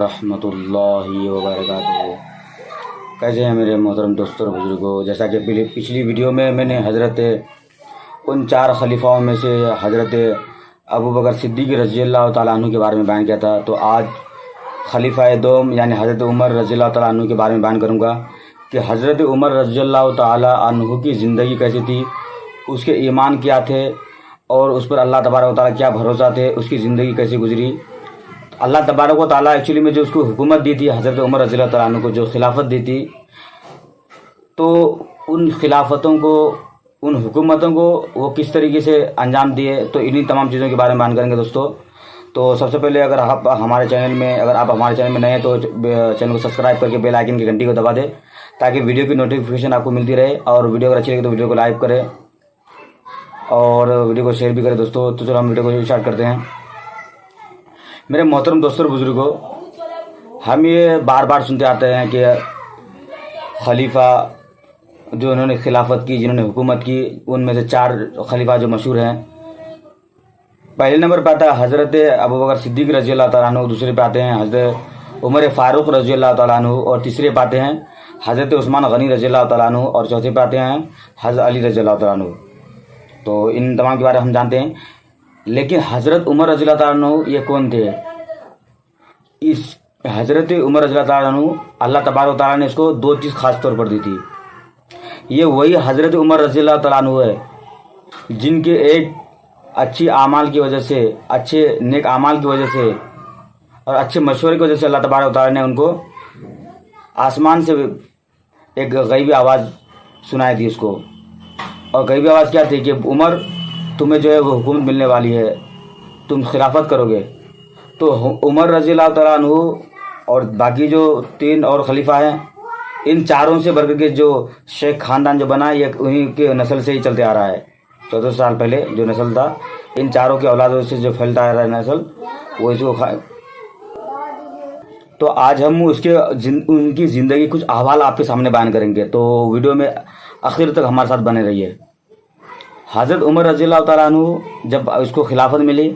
वरहमतुल्लाहि वबरकातुहू। कैसे हैं मेरे मोहतरम दोस्तों और बुजुर्गों। जैसा कि पिछली वीडियो में मैंने हज़रत उन 4 खलीफाओं में से हज़रत अबू बकर सिद्दीक़ रज़ियल्लाहु ताला अन्हु के बारे में बयान किया था, तो आज खलीफा दोम यानी हज़रत उमर रज़ियल्लाहु ताला अन्हु के बारे में बयान करूँगा कि हज़रत उमर रज़ियल्लाहु ताला अन्हु की ज़िंदगी कैसी थी, उसके ईमान क्या थे और उस पर अल्लाह तबारक व तआला क्या भरोसा थे, उसकी ज़िंदगी कैसे गुजरी। अल्लाह तबारक व तआला एक्चुअली में जो उसको हुकूमत दी थी, हज़रत उमर रज़ियल्लाहु ताला अन्हु को जो खिलाफत दी थी, तो उन खिलाफतों को, उन हुकूमतों को वो किस तरीके से अंजाम दिए, तो इन्हीं तमाम चीज़ों के बारे में बयान करेंगे दोस्तों। तो सबसे पहले अगर आप हमारे चैनल में नए हैं तो चैनल को सब्सक्राइब करके बेल आइकन की घंटी को दबा दें ताकि वीडियो की नोटिफिकेशन आपको मिलती रहे, और वीडियो अगर अच्छी लगे तो वीडियो को लाइक करें और वीडियो को शेयर भी करें दोस्तों। तो चलो हम वीडियो को स्टार्ट करते हैं। मेरे मोहतरम दोस्तों और बुजुर्गों, हम ये बार बार सुनते आते हैं कि खलीफा जो उन्होंने खिलाफत की, जिन्होंने हुकूमत की, उनमें से 4 खलीफा जो मशहूर हैं। पहले नंबर पर आता है हज़रत अबू बकर सिद्दीक़ रज़ियल्लाहु ताला अन्हु, दूसरे पे आते हैं हज़रत उमर फ़ारूक रज़ियल्लाहु ताला अन्हु, और तीसरे पे आते हैं हज़रत उस्मान गनी रज़ियल्लाहु ताला अन्हु, और चौथे पे आते हैं हज़रत अली रज़ियल्लाहु ताला अन्हु। तो इन तमाम के बारे में हम जानते हैं, लेकिन हज़रत उमर रज़ियल्लाहु ताला अन्हु ये कौन थे। इस हज़रत उमर रज़ियल्लाहु ताला अन्हु अल्लाह तबारक व तआला ने इसको 2 चीज़ ख़ास तौर पर दी थी। ये वही हज़रत उमर रज़ियल्लाहु ताला अन्हु है जिनके एक अच्छी आमाल की वजह से, अच्छे नेक आमाल की वजह से और अच्छे मशवरे की वजह से अल्लाह तबारक व तआला ने उनको आसमान से एक गैबी आवाज़ सुनाई दी उसको। और गैबी आवाज़ क्या थी कि उमर, तुम्हें जो है वो हुकूमत मिलने वाली है, तुम खिलाफत करोगे। तो उमर रज़ियल्लाहु तआला अन्हु और बाकी जो 3 और खलीफा हैं, इन चारों से बढ़कर के जो शेख ख़ानदान जो बना, ये उन्हीं के नस्ल से ही चलते आ रहा है। 14 साल पहले जो नस्ल था, इन चारों के औलादों से जो फैलता आ रहा है नस्ल, वो इसको तो आज हम उनकी ज़िंदगी कुछ अहवाल आपके सामने बयान करेंगे, तो वीडियो में आखिर तक हमारे साथ बने रहिए। हज़रत उमर रज़ियल्लाहु ताला अन्हु जब उसको खिलाफत मिली,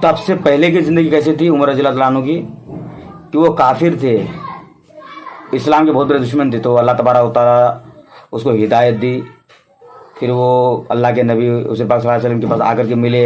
तब से पहले की ज़िंदगी कैसी थी उमर रज़ियल्लाहु ताला अन्हु की, कि वो काफिर थे, इस्लाम के बहुत बड़े दुश्मन थे। तो अल्लाह तबारक व तआला उसको हिदायत दी, फिर वो अल्लाह के नबी हुज़ूर पाक सल्लल्लाहु अलैहि वसल्लम के पास आकर के मिले,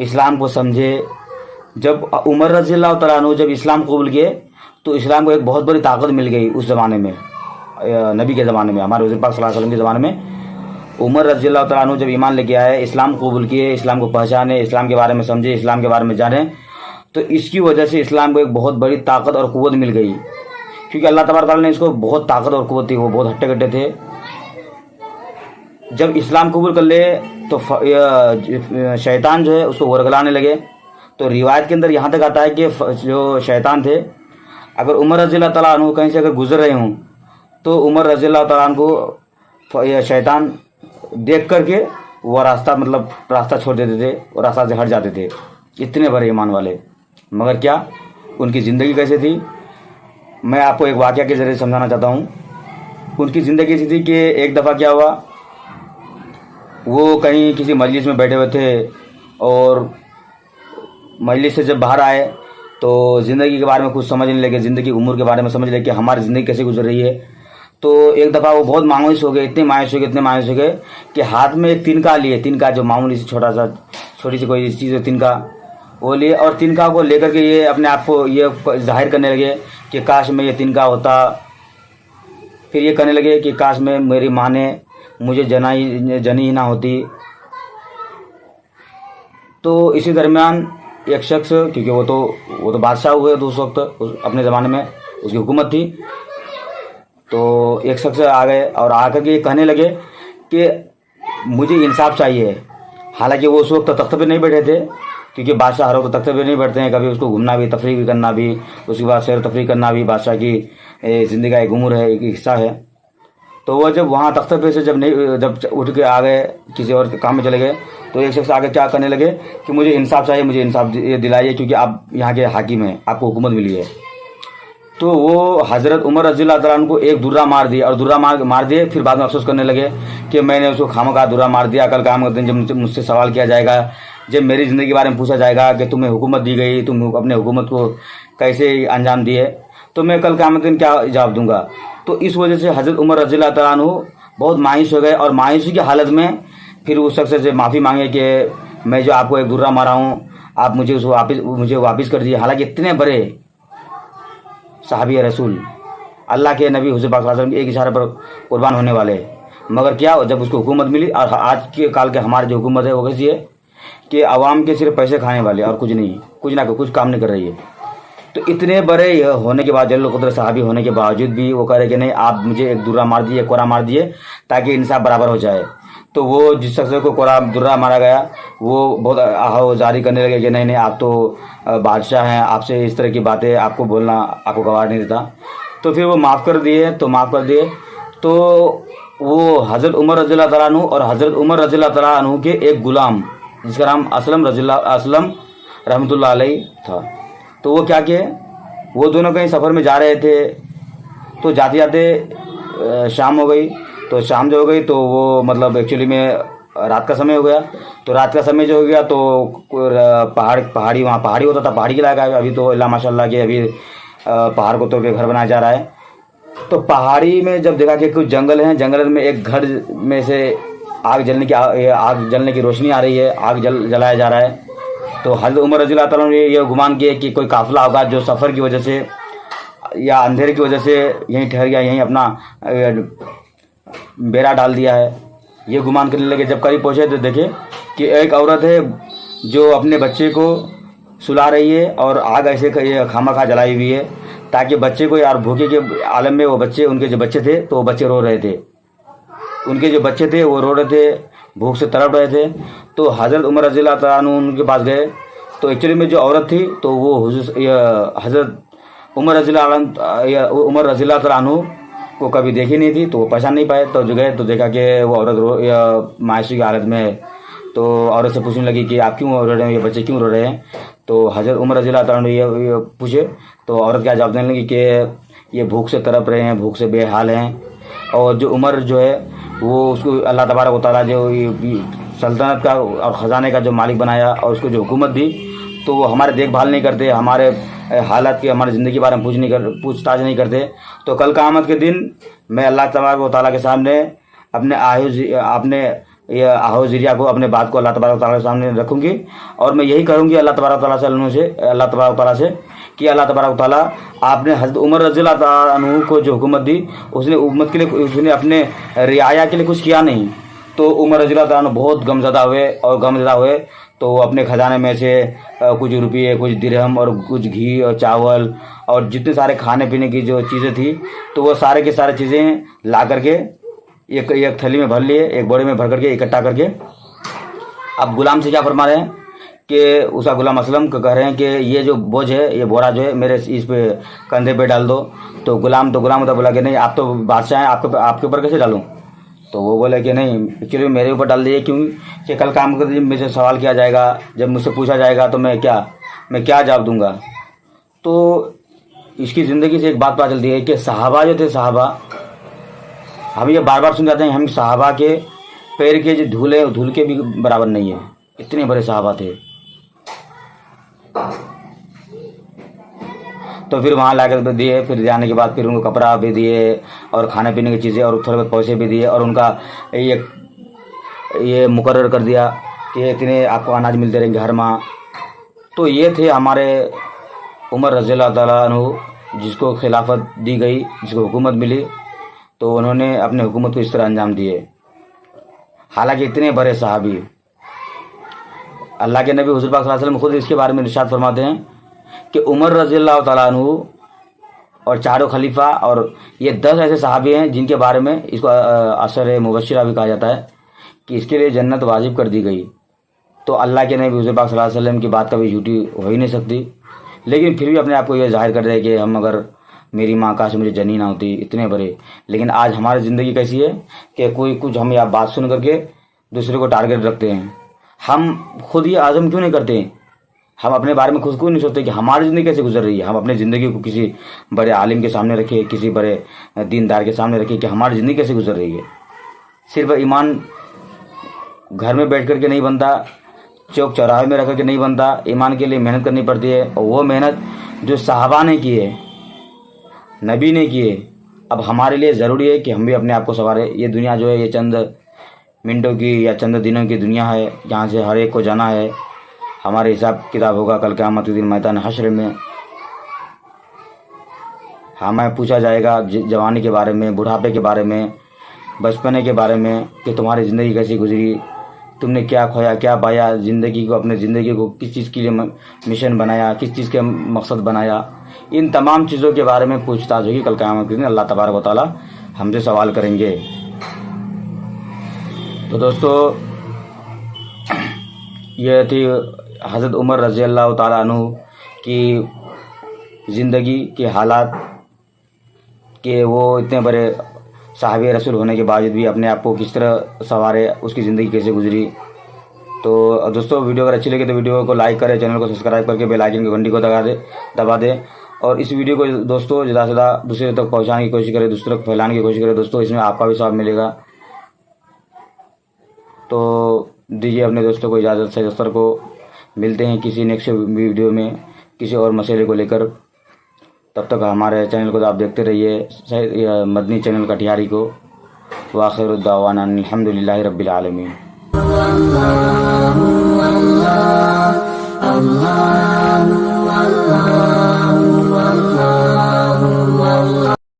इस्लाम को समझे। जब उमर रज़ियल्लाहु तआला अन्हु जब इस्लाम कबूल किए, तो इस्लाम को एक बहुत बड़ी ताकत मिल गई उस ज़माने में, नबी के ज़माने में, हमारे हुज़ूर पाक सल्लल्लाहु अलैहि वसल्लम के ज़माने में। उमर रज़ियल्लाहु तआला अन्हु जब ईमान लेके आए, इस्लाम कबूल किए, इस्लाम को पहचाने, इस्लाम के बारे में समझे, इस्लाम के बारे में जाने, तो इसकी वजह से इस्लाम को एक बहुत बड़ी ताकत और क़ुव्वत मिल गई, क्योंकि अल्लाह तबारक व तआला ने इसको बहुत ताकत और क़ुव्वत थी, वो बहुत हट्टे कट्टे थे। जब इस्लाम कबूल कर ले तो शैतान जो है उसको वरगलाने लगे। तो रिवायत के अंदर यहाँ तक आता है कि जो शैतान थे, अगर उमर रज़ियल्लाहु ताला अन्हु कहीं से अगर गुजर रहे हों, तो उमर रज़ियल्लाहु ताला अन्हु को शैतान देख करके वो रास्ता छोड़ देते थे और रास्ता से हट जाते थे। इतने बड़े ईमान वाले, मगर क्या उनकी ज़िंदगी कैसे थी, मैं आपको एक वाक़या के ज़रिए समझाना चाहता हूँ। उनकी ज़िंदगी ऐसी थी कि एक दफ़ा क्या हुआ, वो कहीं किसी मजलिस में बैठे हुए थे, और मजलिस से जब बाहर आए तो ज़िंदगी के बारे में कुछ समझने लगे, ज़िंदगी उम्र के बारे में समझ लगे कि हमारी ज़िंदगी कैसे गुजर रही है। तो एक दफ़ा वो बहुत मायूस हो गए, इतने मायूस हो गए कि हाथ में एक तिनका लिए, तिनका जो मामूली सी छोटी सी कोई चीज़ है, तिनका वो लिए, और तिनका को लेकर के ये अपने आप को ये जाहिर करने लगे कि काश में ये तिनका होता। फिर ये कहने लगे कि काश में मेरी माँ ने मुझे जनी ही ना होती। तो इसी दरमियान एक शख्स, क्योंकि वो तो बादशाह हुए तो उस वक्त अपने ज़माने में उसकी हुकूमत थी, तो एक शख्स आ गए और आकर के कहने लगे कि मुझे इंसाफ चाहिए। हालांकि वो उस वक्त तख्ते पे नहीं बैठे थे, क्योंकि बादशाह हर वक्त तख्ते पे नहीं बैठते हैं, कभी उसको घूमना भी, तफरीह भी करना भी, उसके बाद सैर तफरीह करना भी बादशाह की ज़िंदगी का एक उम्र है, एक हिस्सा है। तो वह जब वहाँ तख्ते पे से जब उठ के आ गए, किसी और काम में चले गए, तो एक शख्स आगे क्या करने लगे कि मुझे इंसाफ चाहिए, मुझे इंसाफ दिलाइए, क्योंकि आप यहाँ के हाकिम हैं, आपको हुकूमत मिली है। तो वो हज़रत उमर रज़ियल्लाहु ताला अन्हु को एक दुर्रा मार दिया, और दुर्रा मार दिए। फिर बाद में अफसोस करने लगे कि मैंने उसको खामखा दुर्रा मार दिया, कल क़यामत के दिन जब मुझसे सवाल किया जाएगा जब मेरी ज़िंदगी के बारे में पूछा जाएगा कि तुम्हें हुकूमत दी गई, तुम अपने हुकूमत को कैसे अंजाम दिए, तो मैं कल क़यामत के दिन क्या जवाब दूंगा। तो इस वजह से हज़रत उमर रज़ियल्लाहु तआला अन्हु बहुत मायूस हो गए और मायूसी की हालत में फिर उस शख्स से माफ़ी मांगे कि मैं जो आपको एक दुर्रा मारा हूँ, आप मुझे वापस कर दीजिए। हालांकि इतने बड़े सहाबी रसूल, अल्लाह के नबी हुज़ूर पाक सल्लल्लाहु अलैहि वसल्लम एक इशारे पर कुर्बान होने वाले, मगर क्या जब उसको हुकूमत मिली, और आज के काल के हमारी जो हुकूमत है वो कैसी है कि आवाम के सिर्फ पैसे खाने वाले और कुछ नहीं, कुछ काम नहीं कर रही है। तो इतने बड़े होने के बाद, जल्ल कुदरत सहाबी होने के बावजूद भी वो कह रहे कि नहीं, आप मुझे एक दुर्रा मार दिए, कोरा मार दिए, ताकि इंसाफ बराबर हो जाए। तो वो जिस शख्स को कोरा दुर्रा मारा गया वो बहुत आहोजारी करने लगे कि नहीं नहीं, आप तो बादशाह हैं, आपसे इस तरह की बातें आपको बोलना आपको गवार नहीं देता। तो फिर वो माफ़ कर दिए। तो वो हज़रत उमर रज़ियल्लाहु तआला अन्हु और हज़रत उमर रज़ियल्लाहु तआला अन्हु के एक गुलाम, जिसका नाम असलम रहमतुल्लाह अलैह था। तो वो क्या किए, वो दोनों कहीं सफ़र में जा रहे थे, तो जाते जाते शाम हो गई। तो शाम जो हो गई तो वो मतलब एक्चुअली में रात का समय हो गया। तो रात का समय जो हो गया तो पहाड़ी वहाँ पहाड़ी होता था, पहाड़ी के इलाका है। अभी तो अल्लाह माशाल्लाह के अभी पहाड़ को तोड़ के घर बनाया जा रहा है। तो पहाड़ी में जब देखा कि कुछ जंगल हैं, जंगल में एक घर में से आग जलने की रोशनी आ रही है, आग जलाया जा रहा है। तो हज़रत उमर रज़ियल्लाहु तआला ने ये गुमान किए कि कोई काफ़िला होगा जो सफ़र की वजह से या अंधेरे की वजह से यहीं ठहर गया, यहीं अपना बेड़ा डाल दिया है, ये गुमान करने लगे। जब करीब पहुँचे तो देखे कि एक औरत है जो अपने बच्चे को सुला रही है और आग ऐसे खामखा जलाई हुई है ताकि बच्चे को, यार भूखे के आलम में वो बच्चे, उनके जो बच्चे थे तो वो बच्चे रो रहे थे, उनके जो बच्चे थे वो रो रहे थे, भूख से तड़प रहे थे। तो हज़रत उमर रज़ियल्लाहु तआला अन्हु उनके पास गए। तो एक्चुअली में जो औरत थी तो वो हज़रत उमर रज़ियल्लाहु तआला अन्हु को कभी देखी नहीं थी, तो वो पहचान नहीं पाए। तो जो गए तो देखा कि वो औरत मायूसी की हालत में है। तो औरत से पूछने लगी कि आप क्यों रो रहे हैं, ये बच्चे क्यों रो रहे हैं। तो हज़रत उमर रज़ियल्लाहु तआला अन्हु ये पूछे तो औरत क्या जवाब देने लगी कि ये भूख से तड़प रहे हैं, भूख से बेहाल हैं। और जो उमर जो है वो उसको अल्लाह तबारक व तआला जो सल्तनत का और ख़जाने का जो मालिक बनाया और उसको जो हुकूमत दी, तो वो हमारे देखभाल नहीं करते, हमारे हालात की, हमारी ज़िंदगी के बारे में पूछताछ नहीं करते। तो कल क़यामत के दिन मैं अल्लाह तबारक व तआला के सामने अपने आहोज़िरिया को, अपने बात को अल्लाह तबारक व तआला के सामने रखूँगी और मैं यही करूँगी अल्लाह तबारक व तआला से कि अल्लाह तबारक व तआला आपने हज़रत उमर रज़ियल्लाहु तआला अन्हु को जो हुकूमत दी, उसने उम्मत के लिए, उसने अपने रियाया के लिए कुछ किया नहीं। तो उमर रज़ियल्लाहु तआला अन्हु बहुत गमज़दा हुए। तो वो अपने ख़जाने में से कुछ रुपये, कुछ दिरहम और कुछ घी और चावल और जितने सारे खाने पीने की जो चीज़ें थी, तो वो सारे के सारे चीज़ें ला करके एक थैली में भर लिए, एक बोरे में भर करके इकट्ठा करके अब गुलाम से क्या फरमा रहे हैं कि उसका गुलाम असलम को कह रहे हैं कि ये जो बोझ है, ये बोरा जो है मेरे इस पे कंधे पे डाल दो। तो गुलाम होता बोला कि नहीं, आप तो बादशाह हैं, आपके ऊपर कैसे डालूँ। तो वो बोले कि नहीं, एक्चुअली मेरे ऊपर डाल दिए, क्यों कि कल काम करते जब मुझसे सवाल किया जाएगा, जब मुझसे पूछा जाएगा तो मैं क्या जवाब दूंगा। तो इसकी ज़िंदगी से एक बात पता चलती है कि सहाबा जो थे, हम ये बार बार सुन जाते हैं, हम सहाबा के पैर के जो धूल के भी बराबर नहीं है, इतने बड़े सहाबा थे। तो फिर वहाँ ला कर दिए, फिर जाने के बाद फिर उनको कपड़ा भी दिए और खाने पीने की चीज़ें और थोड़े बहुत पैसे भी दिए और उनका ये मुकर्रर कर दिया कि इतने आपको अनाज मिलते रहेंगे हर माह। तो ये थे हमारे उमर रज़ियल्लाहु तआला अन्हु, जिसको खिलाफत दी गई, जिसको हुकूमत मिली, तो उन्होंने अपने हुकूमत को इस तरह अंजाम दिए। हालांकि इतने बड़े सहाबी, अल्लाह के नबी हुज़ूर पाक सल्लल्लाहु अलैहि वसल्लम खुद इसके बारे में इरशाद फरमाते हैं कि उमर रज़ियल्लाहु तआला अन्हु और चारों खलीफा और ये 10 ऐसे सहाबी हैं जिनके बारे में इसको असर मुबश्शिरा भी कहा जाता है कि इसके लिए जन्नत वाजिब कर दी गई। तो अल्लाह के नबी हुज़ूर पाक सल्लल्लाहु अलैहि वसल्लम की बात कभी झूठी हो ही नहीं सकती, लेकिन फिर भी अपने आप को ये जाहिर कर रहे हैं कि हम, अगर मेरी माँ काश मुझे जनी ना होती, इतने बड़े। लेकिन आज हमारी ज़िंदगी कैसी है कि कोई कुछ, हम या बात सुन करके दूसरे को टारगेट रखते हैं। हम खुद ये आज़म क्यों नहीं करते, हम अपने बारे में खुद को नहीं सोचते कि हमारी ज़िंदगी कैसे गुजर रही है। हम अपनी ज़िंदगी को किसी बड़े आलिम के सामने रखें, किसी बड़े दीनदार के सामने रखें कि हमारी ज़िंदगी कैसे गुजर रही है। सिर्फ ईमान घर में बैठ कर के नहीं बनता, चौक चौराहे में रख कर के नहीं बनता, ईमान के लिए मेहनत करनी पड़ती है। और वो मेहनत जो सहाबा ने की है, नबी ने की है, अब हमारे लिए ज़रूरी है कि हम भी अपने आप को संवारें। ये दुनिया जो है ये चंद मिनटों की या चंद दिनों की दुनिया है, जहाँ से हर एक को जाना है। हमारे हिसाब किताब होगा कल क़यामत के दिन मैदान हश्र में। हमें पूछा जाएगा जवानी के बारे में, बुढ़ापे के बारे में, बचपने के बारे में कि तुम्हारी ज़िंदगी कैसी गुजरी, तुमने क्या खोया क्या पाया, ज़िंदगी को, अपने ज़िंदगी को किस चीज़ के लिए मिशन बनाया, किस चीज़ के मकसद बनाया। इन तमाम चीज़ों के बारे में पूछताछ होगी कल क़यामत के दिन। अल्लाह तबारक व तआला हमसे सवाल करेंगे। तो दोस्तों, ये थी हज़रत उमर रज़ी अल्लाह ताला अन्हु की ज़िंदगी के हालात कि वो इतने बड़े साहबे रसूल होने के बावजूद भी अपने आप को किस तरह संवारे, उसकी ज़िंदगी कैसे गुजरी। तो दोस्तों, वीडियो अगर अच्छी लगे तो वीडियो को लाइक करें, चैनल को सब्सक्राइब करके बेल आइकन की घंटी को दबा दें। और इस वीडियो को दोस्तों ज़्यादा से ज़्यादा दूसरे तक पहुंचाने की कोशिश करें, दूसरे तक फैलाने की कोशिश करें। दोस्तों, इसमें आपका भी साथ मिलेगा। तो दीजिए अपने दोस्तों को इजाज़त से। दोस्तों को मिलते हैं किसी नेक्स्ट वीडियो में किसी और मसले को लेकर। तब तक हमारे चैनल को आप देखते रहिए, मदनी चैनल कटिहारी को। वाखिर दावाना अल्हम्दुलिल्लाहि रब्बिल आलमीन। Allah